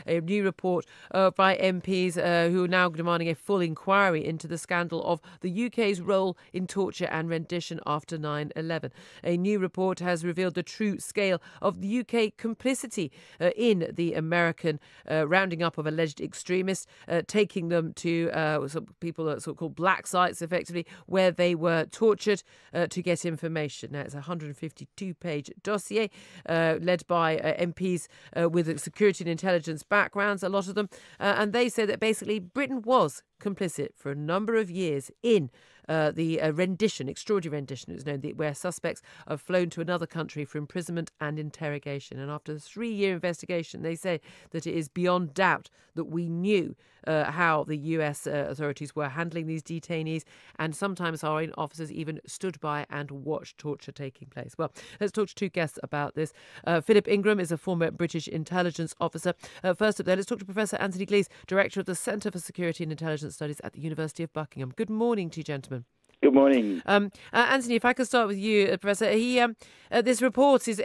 a new report by MPs who are now demanding a full inquiry into the scandal of the UK's role in torture and rendition after 9/11. A new report has revealed the true scale of the UK complicity in the American rounding up of alleged extremists, taking them to some people are so-called black sites, effectively, where they were tortured to get information. Now, it's a 152-page dossier led by MPs with security and intelligence backgrounds, a lot of them, and they say that basically Britain was complicit for a number of years in the rendition, extraordinary rendition, it was known, where suspects are flown to another country for imprisonment and interrogation. And after a 3-year investigation, they say that it is beyond doubt that we knew how the US authorities were handling these detainees, and sometimes our own officers even stood by and watched torture taking place. Well, let's talk to two guests about this. Philip Ingram is a former British intelligence officer. First up there, let's talk to Professor Anthony Glees, Director of the Centre for Security and Intelligence Studies at the University of Buckingham. Good morning to you, gentlemen. Good morning. Anthony, if I could start with you, Professor. This report is,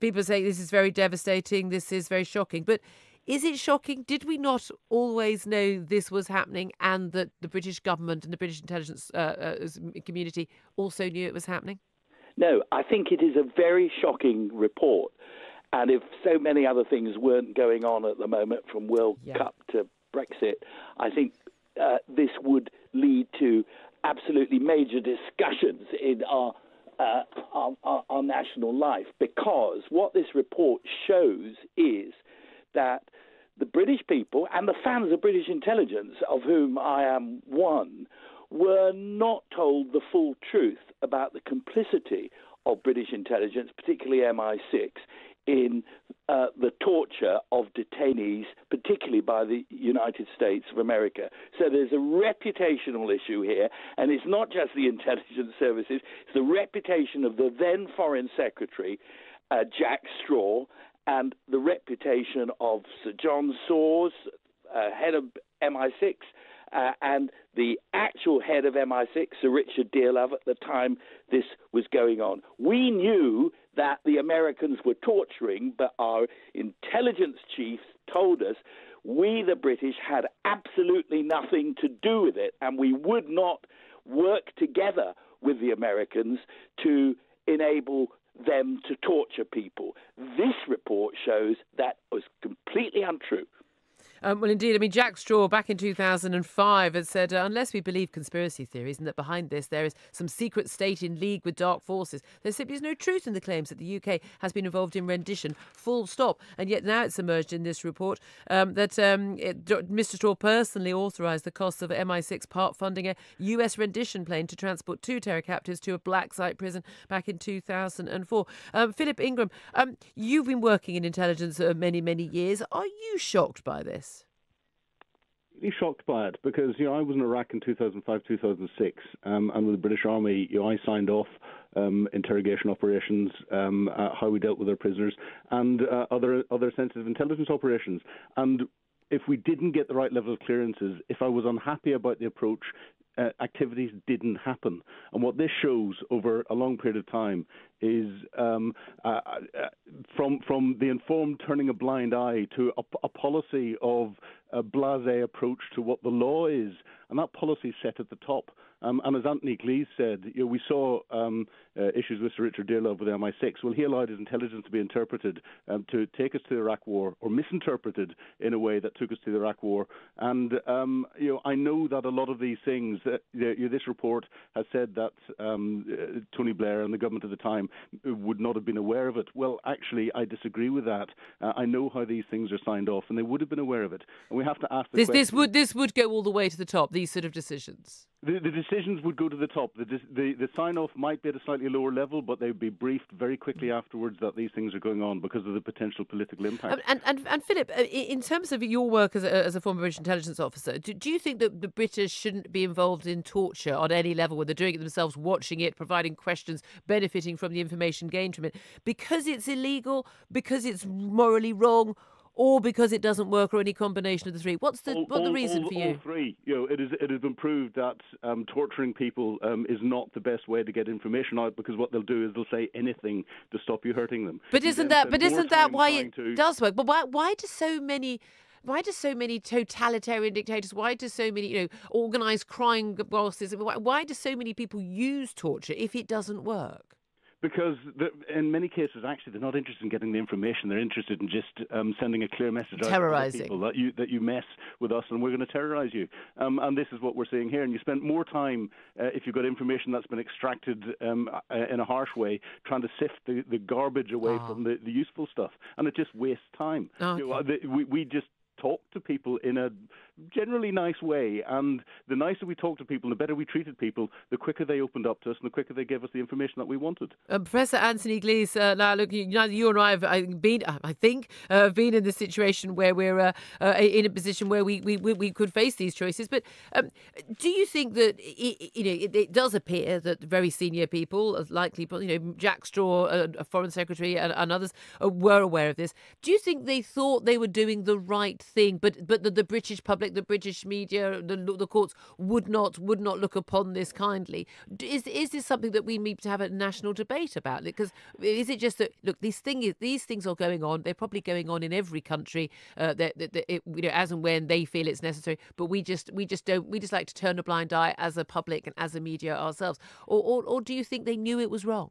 people say this is very devastating, this is very shocking, but is it shocking? Did we not always know this was happening and that the British government and the British intelligence community also knew it was happening? No, I think it is a very shocking report. And if so many other things weren't going on at the moment, from World Cup to Brexit, I think this would lead to absolutely major discussions in our national life, because what this report shows is that the British people and the fans of British intelligence, of whom I am one, were not told the full truth about the complicity of British intelligence, particularly MI6, in the torture of detainees, particularly by the United States of America. So there's a reputational issue here, and it's not just the intelligence services, it's the reputation of the then Foreign Secretary, Jack Straw, and the reputation of Sir John Sawers, head of MI6, and the actual head of MI6, Sir Richard Dearlove, at the time this was going on. We knew that the Americans were torturing, but our intelligence chiefs told us we, the British, had absolutely nothing to do with it, and we would not work together with the Americans to enable them to torture people. This report shows that was completely untrue. Well, indeed. I mean, Jack Straw back in 2005 had said, unless we believe conspiracy theories and that behind this there is some secret state in league with dark forces, there simply is no truth in the claims that the UK has been involved in rendition, full stop. And yet now it's emerged in this report that Mr. Straw personally authorised the costs of MI6 part funding a US rendition plane to transport 2 terror captives to a black site prison back in 2004. Philip Ingram, you've been working in intelligence many, many years. Are you shocked by this? Really shocked by it, because I was in Iraq in 2005, 2006, and with the British Army, I signed off interrogation operations, how we dealt with our prisoners, and other sensitive intelligence operations. And if we didn't get the right level of clearances, if I was unhappy about the approach, activities didn't happen. And what this shows over a long period of time is from the informed turning a blind eye to a policy of a blasé approach to what the law is, and that policy is set at the top. And as Anthony Glees said, we saw issues with Sir Richard Dearlove with MI6. Well, he allowed his intelligence to be interpreted to take us to the Iraq War, or misinterpreted in a way that took us to the Iraq War. And I know that a lot of these things, this report has said that Tony Blair and the government at the time would not have been aware of it. Well, actually, I disagree with that. I know how these things are signed off, and they would have been aware of it. And we have to ask the question. This would go all the way to the top, these sort of decisions. The decisions would go to the top. The sign-off might be at a slightly lower level, but they would be briefed very quickly afterwards that these things are going on because of the potential political impact. And Philip, in terms of your work as a former British intelligence officer, do you think that the British shouldn't be involved in torture on any level, where they're doing it themselves, watching it, providing questions, benefiting from the information gained from it, because it's illegal, because it's morally wrong? or because it doesn't work, or any combination of the three? What's the reason for you? All three. It has been proved that torturing people is not the best way to get information out, because what they'll do is they'll say anything to stop you hurting them. But isn't that why it does work? But why do so many totalitarian dictators, why do so many, organised crime bosses, why do so many people use torture if it doesn't work? Because in many cases, actually, they're not interested in getting the information. They're interested in just sending a clear message out to people that you mess with us and we're going to terrorise you. And this is what we're seeing here. And you spend more time, if you've got information that's been extracted in a harsh way, trying to sift the garbage away from the useful stuff. And it just wastes time. Okay. We just talk to people in a generally nice way, and the nicer we talk to people, the better we treated people, the quicker they opened up to us and the quicker they gave us the information that we wanted. Professor Anthony Glees, now look, neither you nor I have been, been in this situation where we're in a position where we could face these choices. But do you think that it does appear that very senior people, likely, Jack Straw, a foreign secretary, and others were aware of this? Do you think they thought they were doing the right thing, but the British public, the British media, the courts would not look upon this kindly? Is this something that we need to have a national debate about? Because is it just that, look, these things are going on? They're probably going on in every country, as and when they feel it's necessary. But we just like to turn a blind eye as a public and as a media ourselves. Or do you think they knew it was wrong?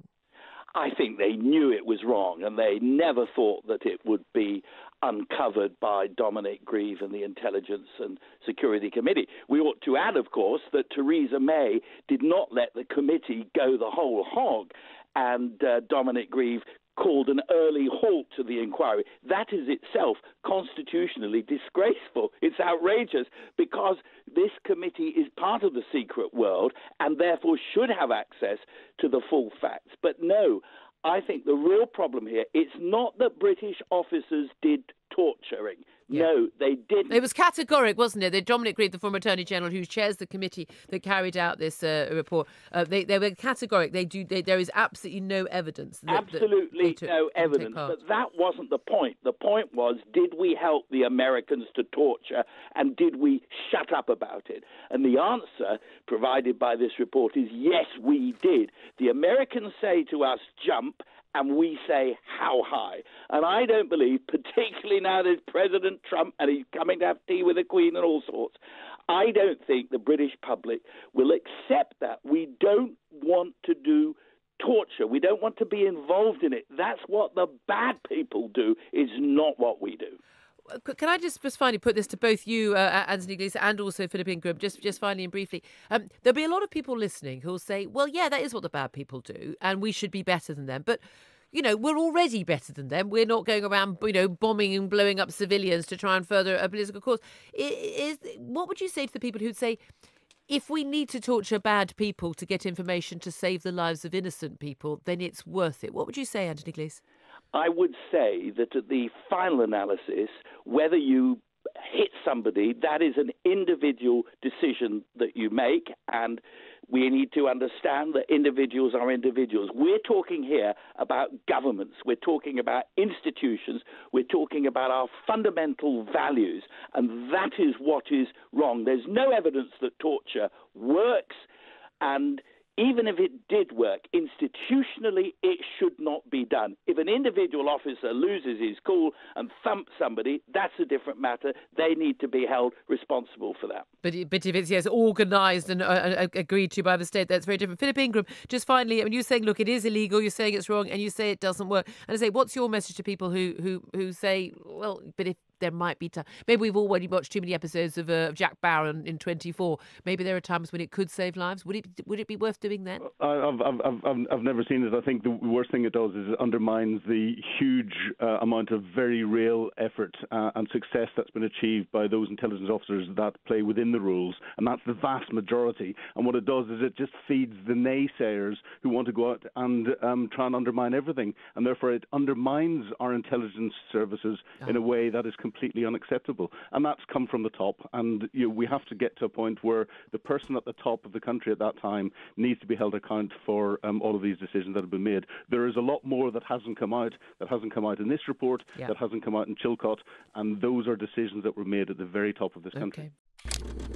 I think they knew it was wrong, and they never thought that it would be uncovered by Dominic Grieve and the Intelligence and Security Committee. We ought to add, of course, that Theresa May did not let the committee go the whole hog, and Dominic Grieve called an early halt to the inquiry. That is itself constitutionally disgraceful. It's outrageous, because this committee is part of the secret world and therefore should have access to the full facts. But no, I think the real problem here, it's not that British officers did torturing. Yeah. No, they didn't. It was categoric, wasn't it? That Dominic Grieve, the former Attorney General, who chairs the committee that carried out this report, they were categoric. There is absolutely no evidence. Absolutely no evidence. But that wasn't the point. The point was, did we help the Americans to torture, and did we shut up about it? And the answer provided by this report is yes, we did. The Americans say to us, jump, and we say, how high? And I don't believe, particularly now there's President Trump and he's coming to have tea with the Queen and all sorts, I don't think the British public will accept that. We don't want to do torture. We don't want to be involved in it. That's what the bad people do, is not what we do. Can I just finally put this to both you, Anthony Glees, and also Philip Ingram, just finally and briefly. There'll be a lot of people listening who'll say, well, yeah, that is what the bad people do, and we should be better than them. But, we're already better than them. We're not going around, bombing and blowing up civilians to try and further a political cause. What would you say to the people who'd say, if we need to torture bad people to get information to save the lives of innocent people, then it's worth it? What would you say, Anthony Glees? I would say that at the final analysis, whether you hit somebody, that is an individual decision that you make, and we need to understand that individuals are individuals. We're talking here about governments. We're talking about institutions. We're talking about our fundamental values, and that is what is wrong. There's no evidence that torture works, and even if it did work, institutionally, it should not be done. If an individual officer loses his cool and thumps somebody, that's a different matter. They need to be held responsible for that. But if it's, organised and agreed to by the state, that's very different. Philip Ingram, just finally, you're saying, look, it is illegal, you're saying it's wrong, and you say it doesn't work. And I say, what's your message to people who say, well, but if there might be time. Maybe we've already watched too many episodes of Jack Bauer in 24. Maybe there are times when it could save lives. Would it be worth doing then? I've never seen it. I think the worst thing it does is it undermines the huge amount of very real effort and success that's been achieved by those intelligence officers that play within the rules, and that's the vast majority. And what it does is it just feeds the naysayers who want to go out and try and undermine everything, and therefore it undermines our intelligence services in a way that is completely unacceptable. And that's come from the top. And we have to get to a point where the person at the top of the country at that time needs to be held account for all of these decisions that have been made. There is a lot more that hasn't come out in this report, that hasn't come out in Chilcot, and those are decisions that were made at the very top of this country. Okay.